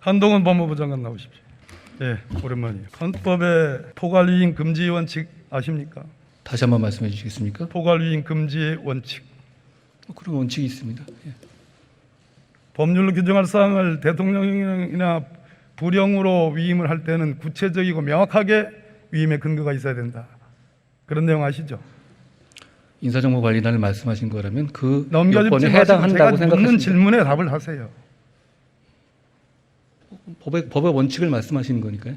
한동훈 법무부 장관 나오십시오. 예, 오랜만이에요. 헌법에 포괄유인 금지 원칙 아십니까? 다시 한번 말씀해 주시겠습니까? 포괄유인 금지의 원칙. 그런 원칙이 있습니다. 예. 법률로 규정할 사항을 대통령이나 부령으로 위임을 할 때는 구체적이고 명확하게 위임의 근거가 있어야 된다. 그런 내용 아시죠? 인사정보관리단을 말씀하신 거라면 그 넘겨짚지 요건에 마시고 해당한다고 제가 묻는 생각하십니다. 질문에 답을 하세요. 법의 원칙을 말씀하시는 거니까요.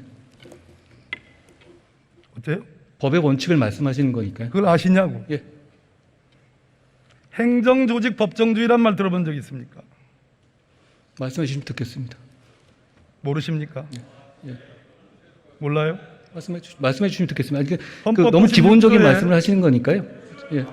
어때요? 법의 원칙을 말씀하시는 거니까요. 그걸 아시냐고. 예. 행정조직 법정주의란 말 들어본 적 있습니까? 말씀해 주시면 듣겠습니다. 모르십니까? 예. 몰라요? 말씀해 주시면 듣겠습니다. 그 헌법 너무 기본적인 96조에 말씀을 하시는 거니까요. 예.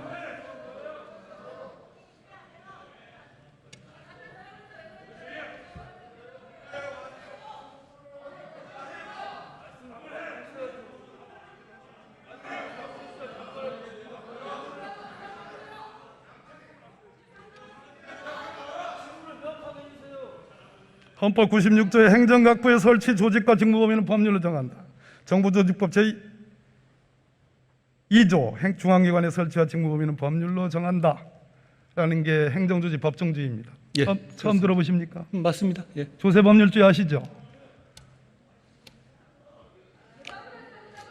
헌법 96조의 행정각부의 설치 조직과 직무 범위는 법률로 정한다. 정부조직법 제2조 중앙기관의 설치와 직무 범위는 법률로 정한다. 라는 게 행정조직 법정주의입니다. 예, 처음 들어보십니까? 맞습니다. 예. 조세법률주의 아시죠?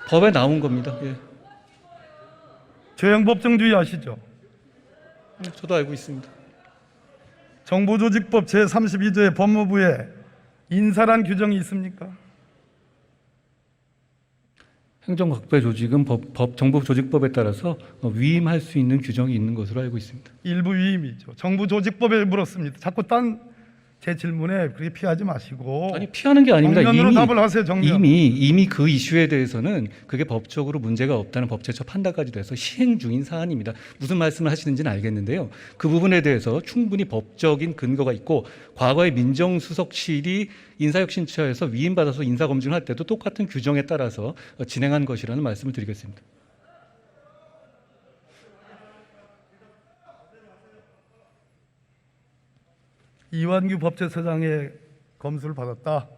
법에 나온 겁니다. 예. 죄형법정주의 아시죠? 저도 알고 있습니다. 정부조직법 제32조의 법무부에 인사란 규정이 있습니까? 행정각부의 조직은 정부조직법에 따라서 위임할 수 있는 규정이 있는 것으로 알고 있습니다. 일부 위임이죠. 정부조직법에 물었습니다. 자꾸 제 질문에 그렇게 피하지 마시고. 아니, 피하는 게 아닙니다. 정면으로 답을 하세요. 정면. 이미 그 이슈에 대해서는 그게 법적으로 문제가 없다는 법제처 판단까지 돼서 시행 중인 사안입니다. 무슨 말씀을 하시는지는 알겠는데요. 그 부분에 대해서 충분히 법적인 근거가 있고 과거에 민정수석실이 인사혁신처에서 위임받아서 인사검증을 할 때도 똑같은 규정에 따라서 진행한 것이라는 말씀을 드리겠습니다. 이완규 법제처장의 검수를 받았다.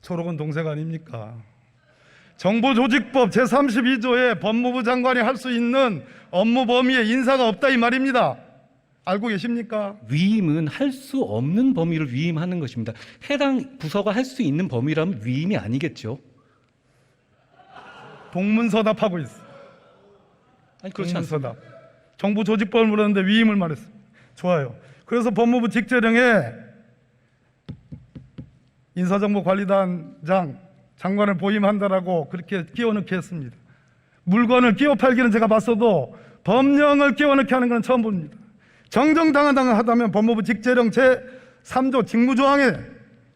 초록은 동생 아닙니까? 정부조직법 제32조에 법무부 장관이 할 수 있는 업무 범위에 인사가 없다 이 말입니다. 알고 계십니까? 위임은 할 수 없는 범위를 위임하는 것입니다. 해당 부서가 할 수 있는 범위라면 위임이 아니겠죠. 동문서답하고 있어. 아니, 그렇지 않습니다. 동문서답. 정부조직법을 물었는데 위임을 말했습니다. 좋아요. 그래서 법무부 직제령에 인사정보관리단장 장관을 보임한다라고 그렇게 끼워넣게 했습니다. 물건을 끼워 팔기는 제가 봤어도 법령을 끼워넣게 하는 건 처음 봅니다. 정정당당하다면 법무부 직제령 제3조 직무조항에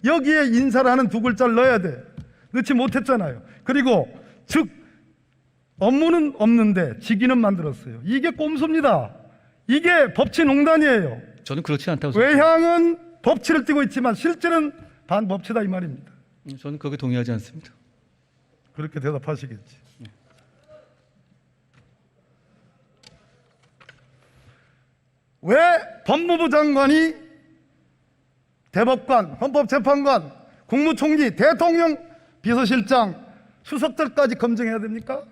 여기에 인사를 하는 두 글자를 넣어야 돼. 넣지 못했잖아요. 그리고 즉 업무는 없는데 직위는 만들었어요. 이게 꼼수입니다. 이게 법치농단이에요. 저는 그렇지 않다고 생각합니다. 외향은 법치를 띠고 있지만 실제는 반법치다 이 말입니다. 저는 거기에 동의하지 않습니다. 그렇게 대답하시겠지. 왜 법무부 장관이 대법관, 헌법재판관, 국무총리, 대통령, 비서실장, 수석들까지 검증해야 됩니까?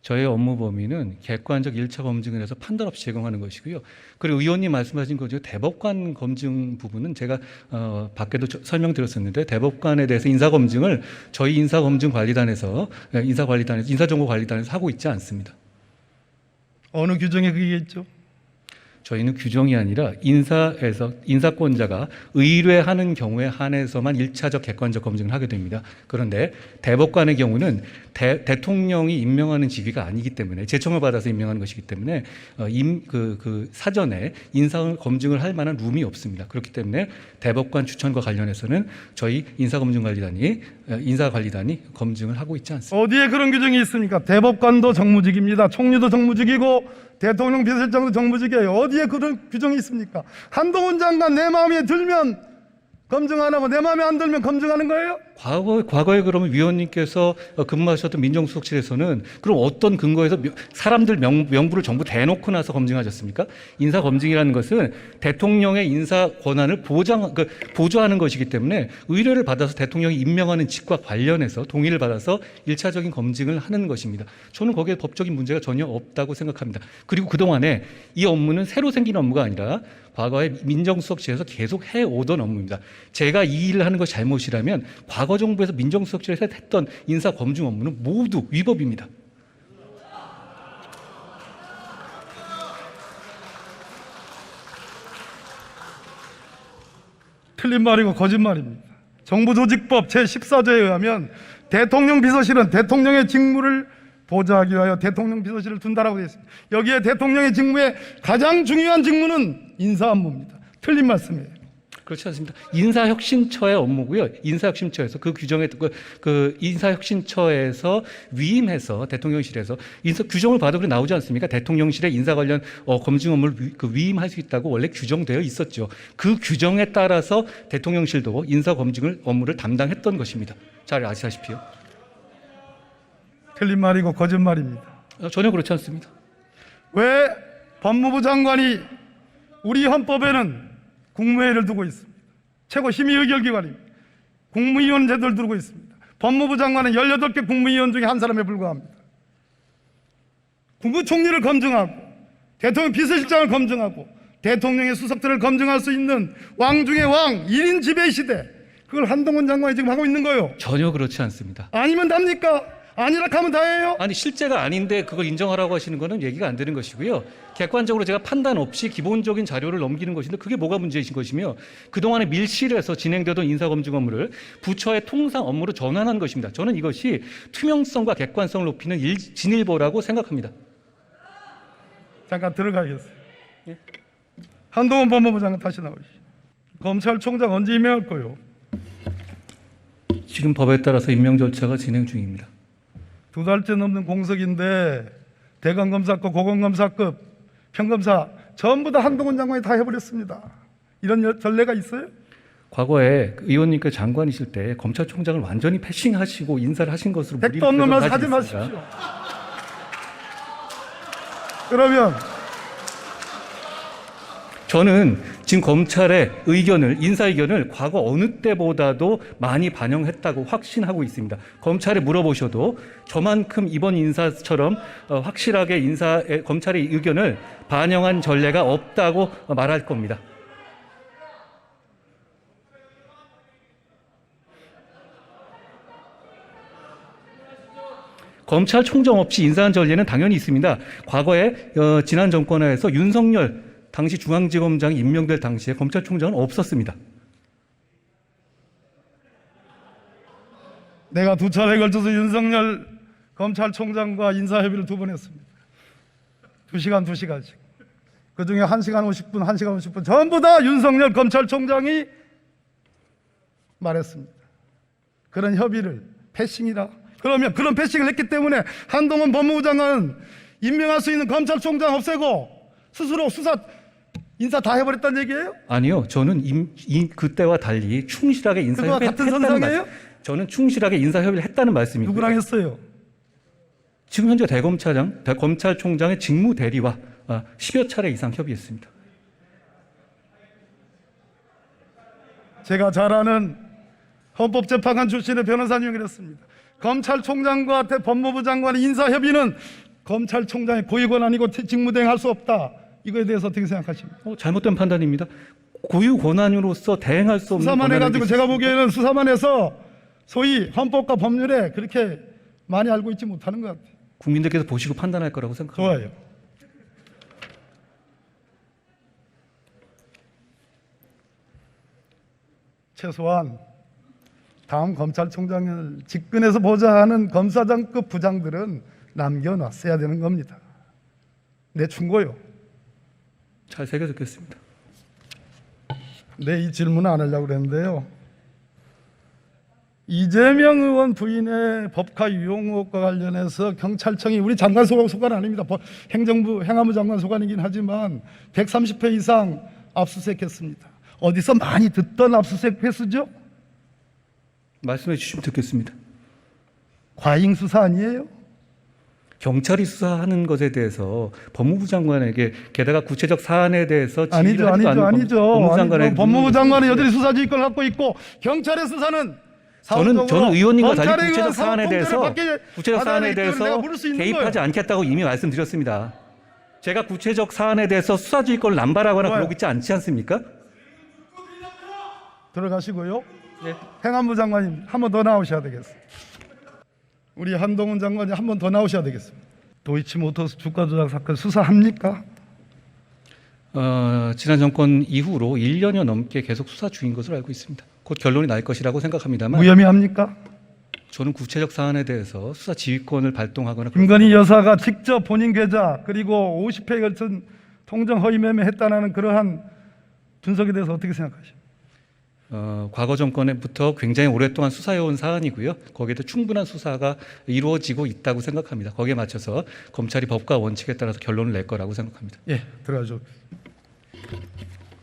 저의 업무 범위는 객관적 1차 검증을 해서 판단 없이 제공하는 것이고요. 그리고 의원님 말씀하신 거죠. 대법관 검증 부분은 제가 밖에도 설명드렸었는데 대법관에 대해서 인사검증을 저희 인사검증관리단에서 인사정보관리단에서 하고 있지 않습니다. 어느 규정에 그게 있죠? 저희는 규정이 아니라 인사권자가 의뢰하는 경우에 한해서만 1차적 객관적 검증을 하게 됩니다. 그런데 대법관의 경우는 대통령이 임명하는 직위가 아니기 때문에 제청을 받아서 임명하는 것이기 때문에 사전에 인사 검증을 할 만한 룸이 없습니다. 그렇기 때문에 대법관 추천과 관련해서는 저희 인사관리단이 검증을 하고 있지 않습니다. 어디에 그런 규정이 있습니까? 대법관도 정무직입니다. 총리도 정무직이고 대통령 비서실장도 정무직이에요. 어디에 그런 규정이 있습니까? 한동훈 장관 내 마음에 들면 검증 안 하고 내 마음에 안 들면 검증하는 거예요? 과거에 그러면 위원님께서 근무하셨던 민정수석실에서는 그럼 어떤 근거에서 사람들 명부를 전부 대놓고 나서 검증하셨습니까? 인사 검증이라는 것은 대통령의 인사 권한을 보조하는 것이기 때문에 의뢰를 받아서 대통령이 임명하는 직과 관련해서 동의를 받아서 1차적인 검증을 하는 것입니다. 저는 거기에 법적인 문제가 전혀 없다고 생각합니다. 그리고 그동안에 이 업무는 새로 생긴 업무가 아니라 과거에 민정수석실에서 계속 해오던 업무입니다. 제가 이 일을 하는 것이 잘못이라면 과거 정부에서 민정수석실에서 했던 인사 검증 업무는 모두 위법입니다. 틀린 말이고 거짓말입니다. 정부조직법 제14조에 의하면 대통령 비서실은 대통령의 직무를 보좌하기 위하여 대통령 비서실을 둔다라고 되어 있습니다. 여기에 대통령의 직무의 가장 중요한 직무는 인사 업무입니다. 틀린 말씀이에요. 그렇지 않습니다. 인사혁신처의 업무고요. 인사혁신처에서 그 규정에 그 인사혁신처에서 위임해서 대통령실에서 인사 규정을 봐도 그래 나오지 않습니까? 대통령실의 인사 관련 검증 업무를 위임할 수 있다고 원래 규정되어 있었죠. 그 규정에 따라서 대통령실도 인사 검증을 업무를 담당했던 것입니다. 잘 아시다시피요. 틀린 말이고 거짓말입니다. 전혀 그렇지 않습니다. 왜 법무부 장관이 우리 헌법에는 국무회의를 두고 있습니다. 최고 심의의결기관입니다. 국무위원 제도를 두고 있습니다. 법무부 장관은 18개 국무위원 중에 한 사람에 불과합니다. 국무총리를 검증하고 대통령 비서실장을 검증하고 대통령의 수석들을 검증할 수 있는 왕 중의 왕 1인 지배 시대, 그걸 한동훈 장관이 지금 하고 있는 거예요. 전혀 그렇지 않습니다. 아니면 답니까? 아니라 하면 다예요? 아니 실제가 아닌데 그걸 인정하라고 하시는 거는 얘기가 안 되는 것이고요. 객관적으로 제가 판단 없이 기본적인 자료를 넘기는 것인데 그게 뭐가 문제이신 것이며 그동안에 밀실에서 진행되던 인사검증 업무를 부처의 통상 업무로 전환한 것입니다. 저는 이것이 투명성과 객관성을 높이는 진일보라고 생각합니다. 잠깐 들어가겠어요. 한동훈 법무부 장관 다시 나오시죠. 검찰총장 언제 임명할 거요? 지금 법에 따라서 임명 절차가 진행 중입니다. 2달째 넘는 공석인데 대검검사급, 고검검사급, 평검사 전부 다 한동훈 장관이 다 해버렸습니다. 이런 전례가 있어요? 과거에 의원님께서 장관이실 때 검찰총장을 완전히 패싱하시고 인사를 하신 것으로 백도 없는 말 하지 마십시오. 그러면 저는 지금 검찰의 의견을, 인사 의견을 과거 어느 때보다도 많이 반영했다고 확신하고 있습니다. 검찰에 물어보셔도 저만큼 이번 인사처럼 확실하게 검찰의 의견을 반영한 전례가 없다고 말할 겁니다. 검찰총장 없이 인사한 전례는 당연히 있습니다. 과거에 지난 정권하에서 윤석열 당시 중앙지검장이 임명될 당시에 검찰총장은 없었습니다. 내가 2차례에 걸쳐서 윤석열 검찰총장과 인사협의를 2번 했습니다. 2시간 2시간씩. 그중에 1시간 50분, 1시간 50분 전부 다 윤석열 검찰총장이 말했습니다. 그런 협의를 패싱이다. 그러면 그런 패싱을 했기 때문에 한동훈 법무부 장관은 임명할 수 있는 검찰총장 없애고 스스로 수사 인사 다 해버렸다는 얘기예요? 아니요, 저는 그때와 달리 충실하게 인사협의를 같은 했다는 선상이에요? 말씀. 저는 충실하게 인사협의를 했다는 말씀이고요. 누구랑 했어요? 지금 현재 검찰총장의 직무 대리와 10여 차례 이상 협의했습니다. 제가 잘 아는 헌법재판관 출신의 변호사님이 그랬습니다. 검찰총장과 법무부 장관의 인사협의는 검찰총장의 고유권 아니고 직무대행할 수 없다. 이거에 대해서 어떻게 생각하십니까? 잘못된 판단입니다. 고유 권한으로서 대행할 수 없는 수사만 권한이 해가지고 제가 보기에는 수사만 해서 소위 헌법과 법률에 그렇게 많이 알고 있지 못하는 것 같아요. 국민들께서 보시고 판단할 거라고 생각합니다. 좋아요. 최소한 다음 검찰총장을 직근에서 보자 하는 검사장급 부장들은 남겨놨어야 되는 겁니다. 내 충고요. 잘 새겨 듣겠습니다. 네, 이 질문은 안 하려고 그랬는데요. 이재명 의원 부인의 법카 유용 의혹과 관련해서 경찰청이 우리 장관 소관 아닙니다. 행정부 행안부 장관 소관이긴 하지만 130회 이상 압수수색했습니다. 어디서 많이 듣던 압수수색 횟수죠? 말씀해 주시면 듣겠습니다. 과잉 수사 아니에요? 경찰이 수사하는 것에 대해서 법무부 장관에게 게다가 구체적 사안에 대해서 아니죠, 아니죠. 법무부 장관의 법무부 장관은 여전히 수사지휘권을 갖고 있고 경찰의 수사는 저는 의원님과 달리 검찰에 구체적 의한 사안에 대해서 받아내기 때문에 내가 물을 수 있는 개입하지 거예요. 않겠다고 이미 말씀드렸습니다. 제가 구체적 사안에 대해서 수사지휘권을 남발하거나 좋아요. 그러고 있지 않지 않습니까? 들어가시고요. 네. 행안부 장관님 한 번 더 나오셔야 되겠어요. 우리 한동훈 장관이 한 번 더 나오셔야 되겠습니다. 도이치모터스 주가 조작 사건 수사합니까? 지난 정권 이후로 1년여 넘게 계속 수사 중인 것으로 알고 있습니다. 곧 결론이 날 것이라고 생각합니다만 무혐의합니까? 저는 구체적 사안에 대해서 수사 지휘권을 발동하거나 김건희 여사가 직접 본인 계좌 그리고 50회에 걸친 통정 허위 매매했다는 그러한 분석에 대해서 어떻게 생각하십니까? 과거 정권부터 굉장히 오랫동안 수사해온 사안이고요. 거기에도 충분한 수사가 이루어지고 있다고 생각합니다. 거기에 맞춰서 검찰이 법과 원칙에 따라서 결론을 낼 거라고 생각합니다. 예, 들어가죠.